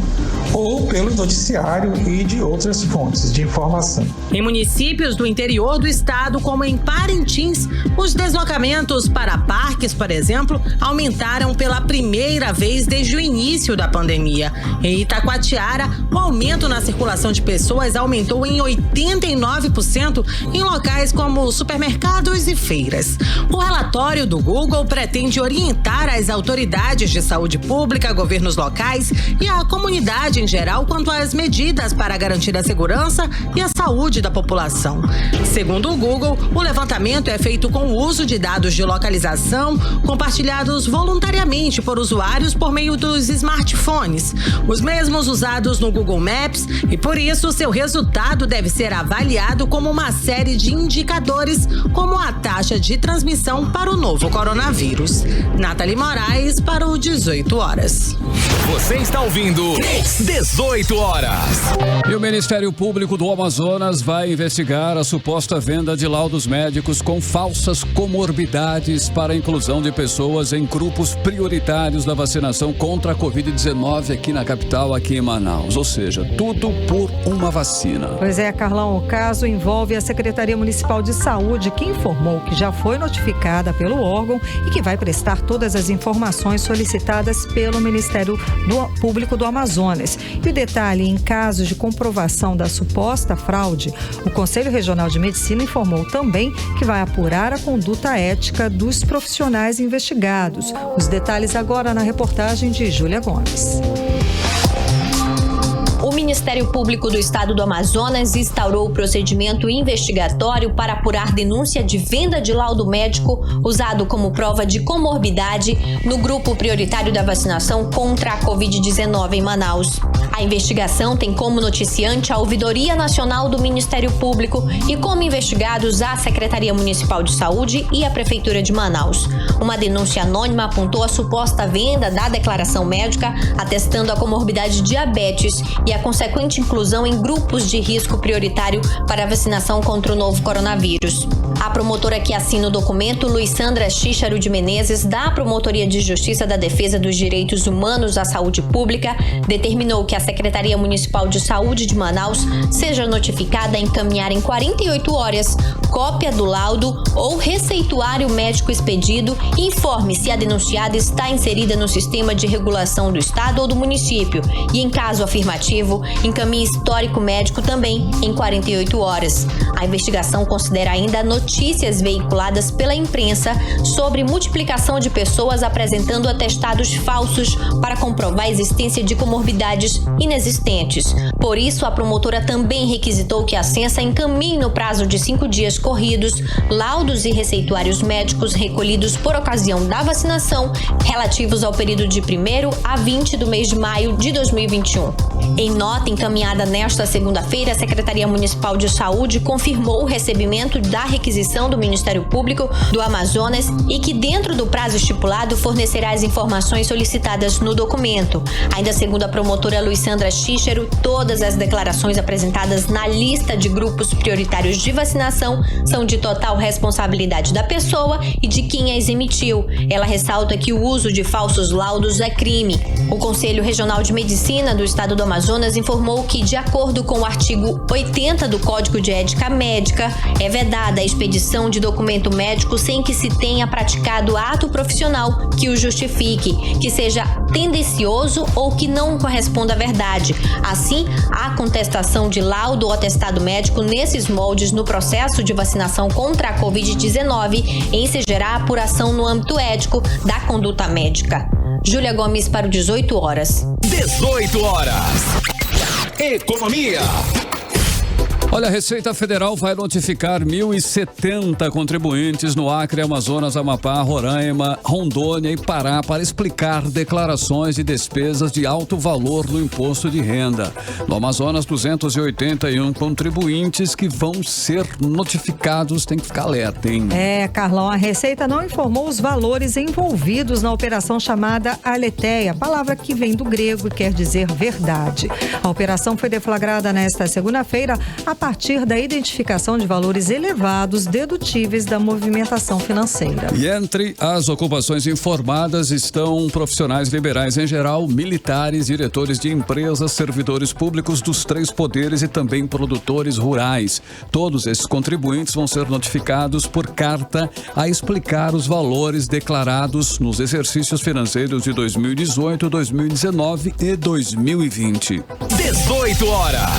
ou pelo noticiário e de outras fontes de informação. Em municípios do interior do estado, como em Parintins, os deslocamentos para parques, por exemplo, aumentaram pela primeira vez desde o início da pandemia. Em Itacoatiara, o aumento na circulação de pessoas aumentou em 89% em locais como supermercados e feiras. O relatório do Google pretende orientar as autoridades de saúde pública, governos locais e a comunidade em geral quanto às medidas para garantir a segurança e a saúde da população. Segundo o Google, o levantamento é feito com o uso de dados de localização compartilhados voluntariamente por usuários por meio dos smartphones, os mesmos usados no Google Maps, e por isso seu resultado deve ser avaliado como uma série de indicadores, como a taxa de transmissão para o novo coronavírus. Nathalie Moraes para o 18 horas. Você está ouvindo 18 horas. E o Ministério Público do Amazonas vai investigar a suposta venda de laudos médicos com falsas comorbidades para a inclusão de pessoas em grupos prioritários da vacinação contra a Covid-19 aqui na capital, aqui em Manaus. Ou seja, tudo por uma vacina. Pois é, Carlão, o caso envolve a Secretaria Municipal de Saúde, que informou que já foi notificada pelo órgão e que vai prestar todas as informações solicitadas pelo Ministério Público do Amazonas. E o detalhe, em casos de comprovação da suposta fraude, o Conselho Regional de Medicina informou também que vai apurar a conduta ética dos profissionais investigados. Os detalhes agora na reportagem de Júlia Gomes. O Ministério Público do Estado do Amazonas instaurou o procedimento investigatório para apurar denúncia de venda de laudo médico usado como prova de comorbidade no grupo prioritário da vacinação contra a Covid-19 em Manaus. A investigação tem como noticiante a Ouvidoria Nacional do Ministério Público e como investigados a Secretaria Municipal de Saúde e a Prefeitura de Manaus. Uma denúncia anônima apontou a suposta venda da declaração médica atestando a comorbidade diabetes e a consequente inclusão em grupos de risco prioritário para a vacinação contra o novo coronavírus. A promotora que assina o documento, Luisandra Xícharo de Menezes, da Promotoria de Justiça da Defesa dos Direitos Humanos à Saúde Pública, determinou que a Secretaria Municipal de Saúde de Manaus seja notificada a encaminhar em 48 horas cópia do laudo ou receituário médico expedido e informe se a denunciada está inserida no sistema de regulação do Estado ou do município e, em caso afirmativo, encaminhe histórico médico também em 48 horas. A investigação considera ainda notícias veiculadas pela imprensa sobre multiplicação de pessoas apresentando atestados falsos para comprovar a existência de comorbidades inexistentes. Por isso, a promotora também requisitou que a Censa encaminhe no prazo de 5 dias corridos laudos e receituários médicos recolhidos por ocasião da vacinação relativos ao período de 1º a 20 do mês de maio de 2021. Em nota encaminhada nesta segunda-feira, a Secretaria Municipal de Saúde confirmou o recebimento da requisição do Ministério Público do Amazonas e que, dentro do prazo estipulado, fornecerá as informações solicitadas no documento. Ainda segundo a promotora Luisandra Xícharo, todas as declarações apresentadas na lista de grupos prioritários de vacinação são de total responsabilidade da pessoa e de quem as emitiu. Ela ressalta que o uso de falsos laudos é crime. O Conselho Regional de Medicina do Estado do Amazonas informou que, de acordo com o artigo 80 do Código de Ética Médica, é vedada a expedição de documento médico sem que se tenha praticado ato profissional que o justifique, que seja tendencioso ou que não corresponda à verdade. Assim, a contestação de laudo ou atestado médico nesses moldes no processo de vacinação contra a Covid-19 ensejará a apuração no âmbito ético da conduta médica. Júlia Gomes para o 18 horas. 18 horas. Economia. Olha, a Receita Federal vai notificar 1.070 contribuintes no Acre, Amazonas, Amapá, Roraima, Rondônia e Pará para explicar declarações de despesas de alto valor no imposto de renda. No Amazonas, 281 contribuintes que vão ser notificados. Tem que ficar alerta, hein? Carlão, a Receita não informou os valores envolvidos na operação chamada Aletheia, palavra que vem do grego e quer dizer verdade. A operação foi deflagrada nesta segunda-feira a partir da identificação de valores elevados dedutíveis da movimentação financeira. E entre as ocupações informadas estão profissionais liberais em geral, militares, diretores de empresas, servidores públicos dos 3 poderes e também produtores rurais. Todos esses contribuintes vão ser notificados por carta a explicar os valores declarados nos exercícios financeiros de 2018, 2019 e 2020. 18 horas.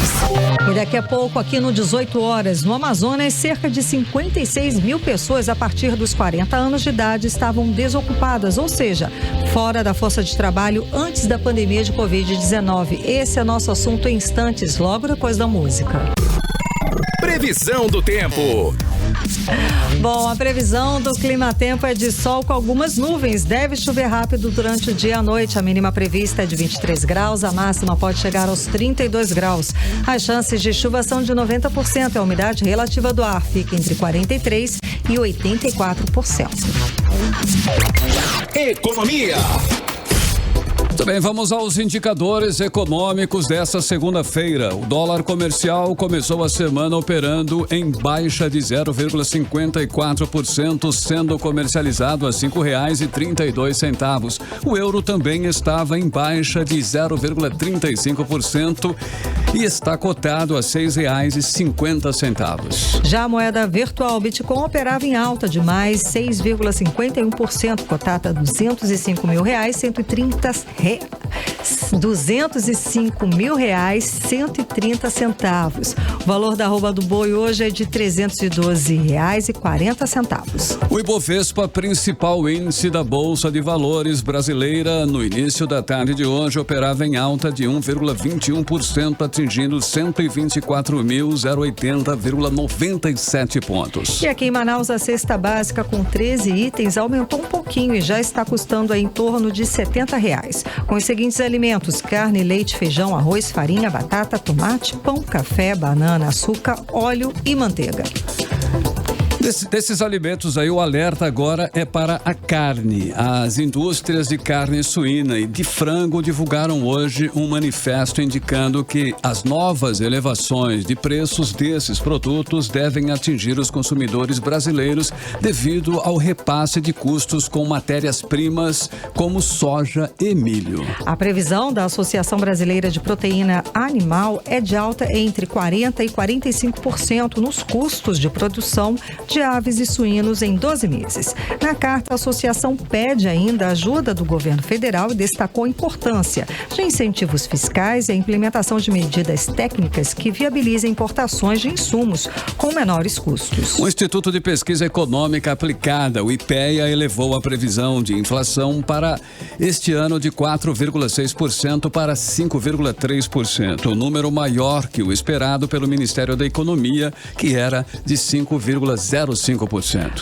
E daqui a pouco, aqui no 18 horas, no Amazonas, cerca de 56 mil pessoas a partir dos 40 anos de idade estavam desocupadas, ou seja, fora da força de trabalho antes da pandemia de Covid-19. Esse é nosso assunto em instantes, logo depois da música. Previsão do tempo. Bom, a previsão do clima-tempo é de sol com algumas nuvens. Deve chover rápido durante o dia e a noite. A mínima prevista é de 23 graus, a máxima pode chegar aos 32 graus. As chances de chuva são de 90%. A umidade relativa do ar fica entre 43% e 84%. Economia. Muito bem, vamos aos indicadores econômicos desta segunda-feira. O dólar comercial começou a semana operando em baixa de 0,54%, sendo comercializado a R$ 5,32. O euro também estava em baixa de 0,35% e está cotado a R$ 6,50. Já a moeda virtual Bitcoin operava em alta de mais 6,51%, cotada a R$ 205.130. O valor da arroba do boi hoje é de R$ 312,40. O Ibovespa, principal índice da Bolsa de Valores brasileira, no início da tarde de hoje, operava em alta de 1,21%, atingindo 124.080,97 pontos. E aqui em Manaus, a cesta básica com 13 itens aumentou um pouquinho e já está custando em torno de R$ 70. Com os seguintes alimentos: carne, leite, feijão, arroz, farinha, batata, tomate, pão, café, banana, açúcar, óleo e manteiga. Desses alimentos aí, o alerta agora é para a carne. As indústrias de carne suína e de frango divulgaram hoje um manifesto indicando que as novas elevações de preços desses produtos devem atingir os consumidores brasileiros devido ao repasse de custos com matérias-primas como soja e milho. A previsão da Associação Brasileira de Proteína Animal é de alta entre 40% e 45% nos custos de produção de aves e suínos em 12 meses. Na carta, a associação pede ainda a ajuda do governo federal e destacou a importância de incentivos fiscais e a implementação de medidas técnicas que viabilizem importações de insumos com menores custos. O Instituto de Pesquisa Econômica Aplicada, o IPEA, elevou a previsão de inflação para este ano de 4,6% para 5,3%, um número maior que o esperado pelo Ministério da Economia, que era de 5,05%.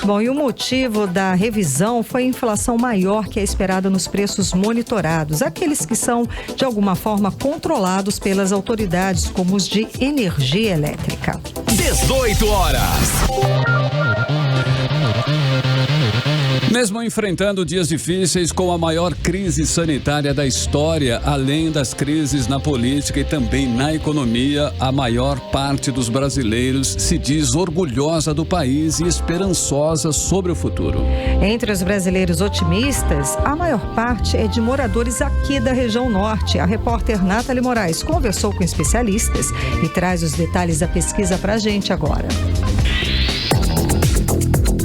Bom, e o motivo da revisão foi a inflação maior que é esperada nos preços monitorados, aqueles que são, de alguma forma, controlados pelas autoridades, como os de energia elétrica. 18 horas. Mesmo enfrentando dias difíceis com a maior crise sanitária da história, além das crises na política e também na economia, a maior parte dos brasileiros se diz orgulhosa do país e esperançosa sobre o futuro. Entre os brasileiros otimistas, a maior parte é de moradores aqui da região norte. A repórter Nathalie Moraes conversou com especialistas e traz os detalhes da pesquisa pra gente agora.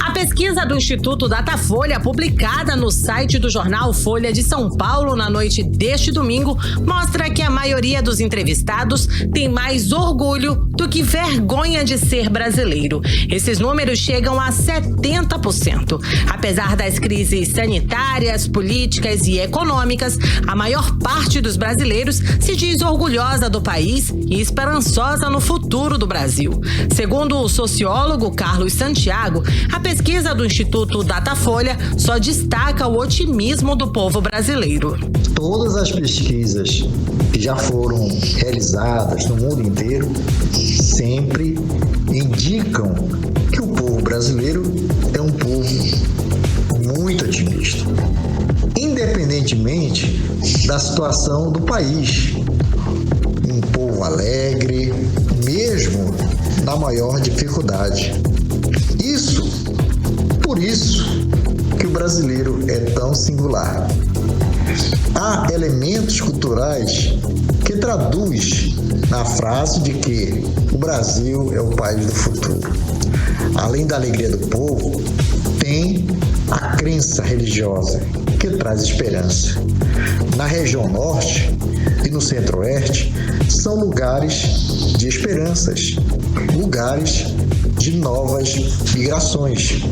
A pesquisa do Instituto Datafolha, publicada no site do jornal Folha de São Paulo na noite deste domingo, mostra que a maioria dos entrevistados tem mais orgulho do que vergonha de ser brasileiro. Esses números chegam a 70%. Apesar das crises sanitárias, políticas e econômicas, a maior parte dos brasileiros se diz orgulhosa do país e esperançosa no futuro. futuro do Brasil. Segundo o sociólogo Carlos Santiago, a pesquisa do Instituto Datafolha só destaca o otimismo do povo brasileiro. Todas as pesquisas que já foram realizadas no mundo inteiro sempre indicam que o povo brasileiro é um povo muito otimista, independentemente da situação do país. Um povo alegre, mesmo na maior dificuldade. Por isso que o brasileiro é tão singular. Há elementos culturais que traduz na frase de que o Brasil é o país do futuro. Além da alegria do povo, tem a crença religiosa, que traz esperança. Na região norte e no centro-oeste, são lugares de esperanças, lugares de novas migrações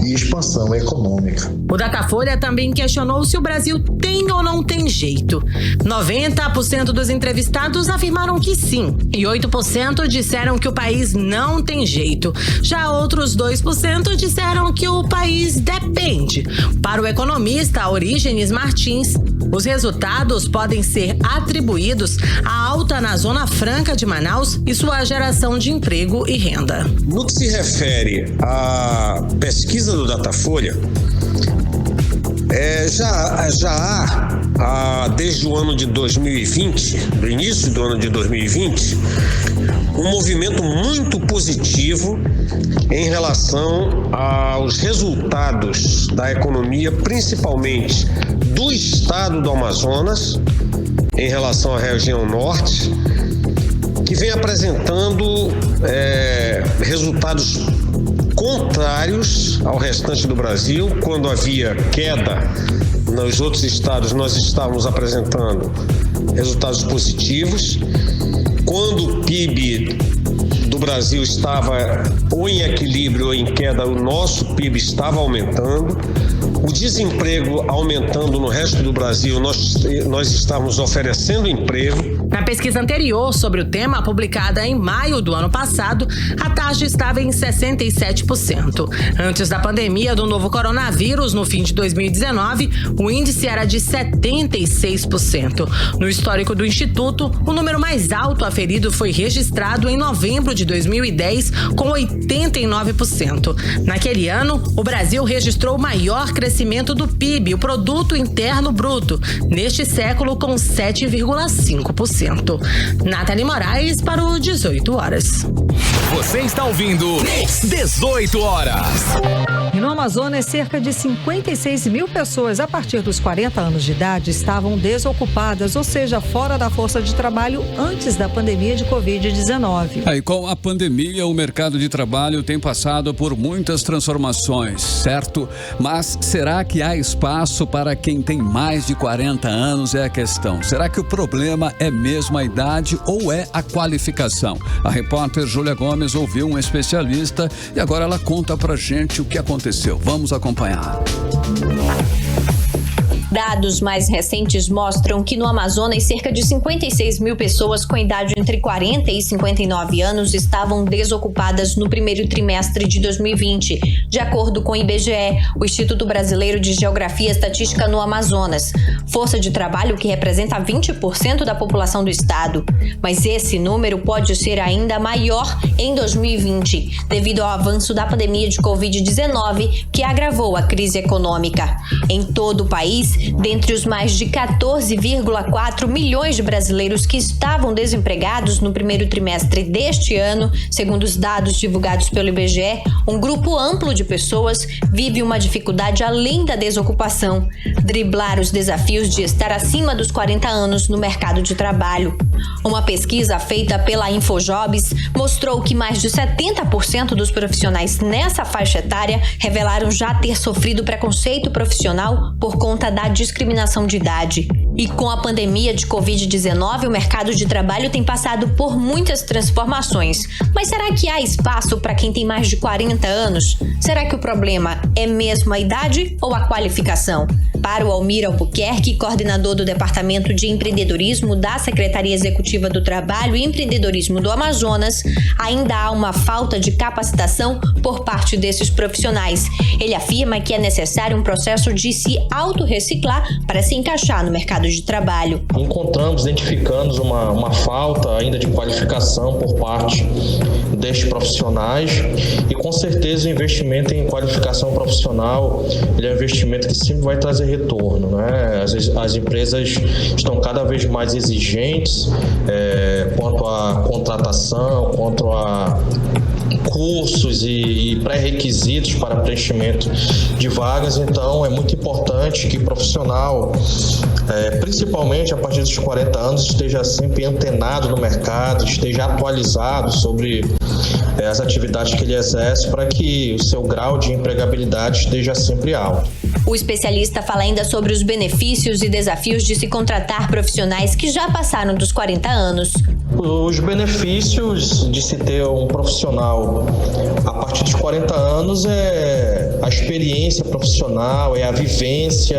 e expansão econômica. O Datafolha também questionou se o Brasil tem ou não tem jeito. 90% dos entrevistados afirmaram que sim, e 8% disseram que o país não tem jeito. Já outros 2% disseram que o país depende. Para o economista Orígenes Martins, os resultados podem ser atribuídos à alta na Zona Franca de Manaus e sua geração de emprego e renda. No que se refere à pesquisa do Datafolha, já há, desde o ano de 2020, do início do ano de 2020, um movimento muito positivo em relação aos resultados da economia, principalmente do estado do Amazonas, em relação à região norte, que vem apresentando resultados contrários ao restante do Brasil. Quando havia queda nos outros estados, nós estávamos apresentando resultados positivos. Quando o PIB do Brasil estava ou em equilíbrio ou em queda, o nosso PIB estava aumentando. O desemprego aumentando no resto do Brasil, nós estamos oferecendo emprego. Na pesquisa anterior sobre o tema, publicada em maio do ano passado, a taxa estava em 67%. Antes da pandemia do novo coronavírus, no fim de 2019, o índice era de 76%. No histórico do Instituto, o número mais alto aferido foi registrado em novembro de 2010, com 89%. Naquele ano, o Brasil registrou o maior crescimento do PIB, o Produto Interno Bruto, neste século, com 7,5%. Nathalie Moraes para o 18 horas. Você está ouvindo 18 horas. E no Amazonas, cerca de 56 mil pessoas a partir dos 40 anos de idade estavam desocupadas, ou seja, fora da força de trabalho antes da pandemia de Covid-19. E com a pandemia, o mercado de trabalho tem passado por muitas transformações, certo? Mas será que há espaço para quem tem mais de 40 anos é a questão. Será que o problema é mesmo a idade ou é a qualificação? A repórter Júlia Gomes ouviu um especialista e agora ela conta pra gente o que aconteceu. Vamos acompanhar. Dados mais recentes mostram que no Amazonas, cerca de 56 mil pessoas com idade entre 40 e 59 anos estavam desocupadas no primeiro trimestre de 2020, de acordo com o IBGE, o Instituto Brasileiro de Geografia e Estatística no Amazonas, força de trabalho que representa 20% da população do estado. Mas esse número pode ser ainda maior em 2020, devido ao avanço da pandemia de Covid-19, que agravou a crise econômica. Em todo o país, dentre os mais de 14,4 milhões de brasileiros que estavam desempregados no primeiro trimestre deste ano, segundo os dados divulgados pelo IBGE, um grupo amplo de pessoas vive uma dificuldade além da desocupação: driblar os desafios de estar acima dos 40 anos no mercado de trabalho. Uma pesquisa feita pela Infojobs mostrou que mais de 70% dos profissionais nessa faixa etária revelaram já ter sofrido preconceito profissional por conta da discriminação de idade. E com a pandemia de Covid-19, o mercado de trabalho tem passado por muitas transformações. Mas será que há espaço para quem tem mais de 40 anos? Será que o problema é mesmo a idade ou a qualificação? Para o Almir Albuquerque, coordenador do Departamento de Empreendedorismo da Secretaria Executiva do Trabalho e Empreendedorismo do Amazonas, ainda há uma falta de capacitação por parte desses profissionais. Ele afirma que é necessário um processo de se autorreciclar para se encaixar no mercado de trabalho. Identificamos uma falta ainda de qualificação por parte destes profissionais e com certeza o investimento em qualificação profissional ele é um investimento que sempre vai trazer retorno, né? As empresas estão cada vez mais exigentes quanto à contratação, quanto a cursos e pré-requisitos para preenchimento de vagas, então é muito importante que o profissional, principalmente a partir dos 40 anos, esteja sempre antenado no mercado, esteja atualizado sobre as atividades que ele exerce para que o seu grau de empregabilidade esteja sempre alto. O especialista fala ainda sobre os benefícios e desafios de se contratar profissionais que já passaram dos 40 anos. Os benefícios de se ter um profissional a partir dos 40 anos é a experiência profissional, é a vivência,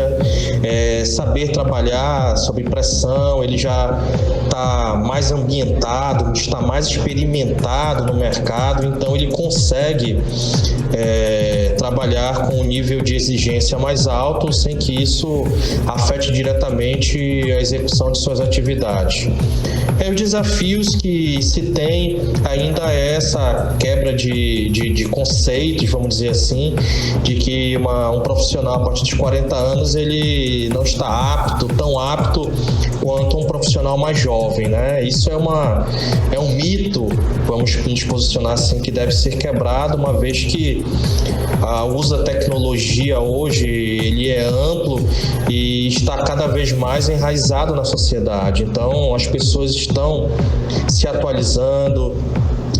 é saber trabalhar sob pressão, ele já está mais ambientado, está mais experimentado no mercado, então ele consegue trabalhar com um nível de exigência mais alto sem que isso afete diretamente a execução de suas atividades. Os desafios que se tem ainda é essa quebra de conceitos, vamos dizer assim, de que um profissional a partir de 40 anos ele não está tão apto quanto um profissional mais jovem, né? Isso é um mito, vamos nos posicionar assim, que deve ser quebrado, uma vez que o uso da tecnologia hoje ele é amplo e está cada vez mais enraizado na sociedade. Então as pessoas estão se atualizando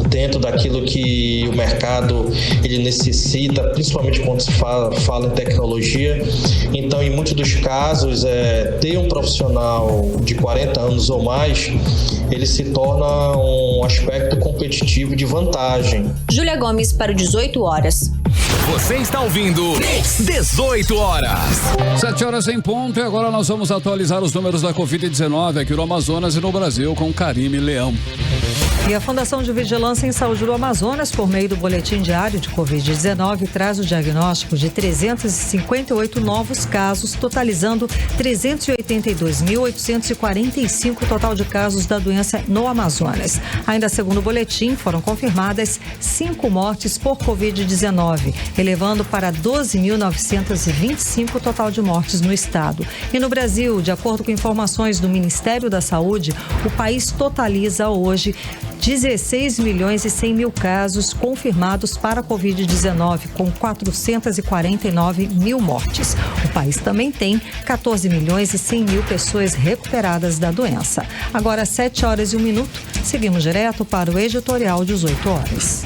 dentro daquilo que o mercado ele necessita, principalmente quando se fala em tecnologia. Então, em muitos dos casos, ter um profissional de 40 anos ou mais, ele se torna um aspecto competitivo de vantagem. Júlia Gomes para o 18 horas. Você está ouvindo 18 horas. 7 horas em ponto e agora nós vamos atualizar os números da Covid-19 aqui no Amazonas e no Brasil com Karime Leão. E a Fundação de Vigilância em Saúde do Amazonas, por meio do Boletim Diário de Covid-19, traz o diagnóstico de 358 novos casos, totalizando 382.845 total de casos da doença no Amazonas. Ainda segundo o boletim, foram confirmadas 5 mortes por Covid-19, elevando para 12.925 total de mortes no estado. E no Brasil, de acordo com informações do Ministério da Saúde, o país totaliza hoje 16 milhões e 100 mil casos confirmados para a Covid-19, com 449 mil mortes. O país também tem 14 milhões e 100 mil pessoas recuperadas da doença. Agora, 7 horas e 1 minuto, seguimos direto para o editorial 18 horas.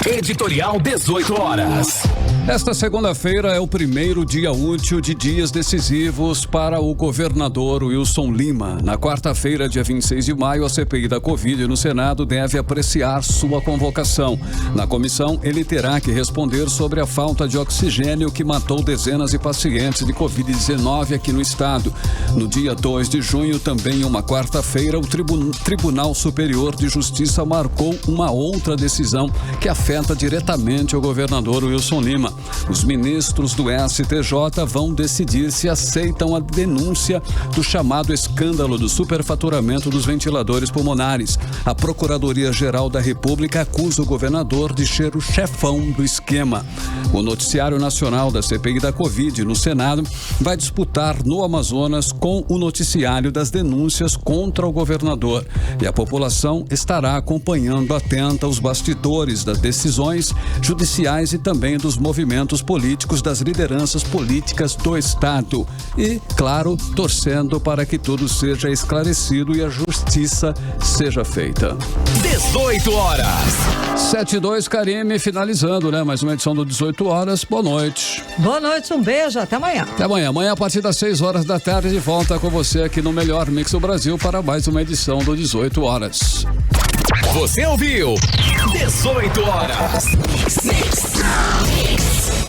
Editorial 18 horas. Esta segunda-feira é o primeiro dia útil de dias decisivos para o governador Wilson Lima. Na quarta-feira, dia 26 de maio, a CPI da Covid no Senado deve apreciar sua convocação. Na comissão, ele terá que responder sobre a falta de oxigênio que matou dezenas de pacientes de Covid-19 aqui no estado. No dia 2 de junho, também uma quarta-feira, o Tribunal Superior de Justiça marcou uma outra decisão que afeta diretamente o governador Wilson Lima. Os ministros do STJ vão decidir se aceitam a denúncia do chamado escândalo do superfaturamento dos ventiladores pulmonares. A Procuradoria-Geral da República acusa o governador de ser o chefão do esquema. O Noticiário Nacional da CPI da Covid no Senado vai disputar no Amazonas com o noticiário das denúncias contra o governador. E a população estará acompanhando atenta os bastidores das decisões judiciais e também dos movimentos políticos das lideranças políticas do estado e, claro, torcendo para que tudo seja esclarecido e a justiça seja feita. 18 horas. 7:02, Karime, finalizando, né? Mais uma edição do 18 horas. Boa noite. Boa noite, um beijo, até amanhã. Até amanhã. Amanhã, a partir das 6 horas da tarde, de volta com você aqui no Melhor Mix do Brasil para mais uma edição do 18 horas. Você ouviu 18 horas. Mix.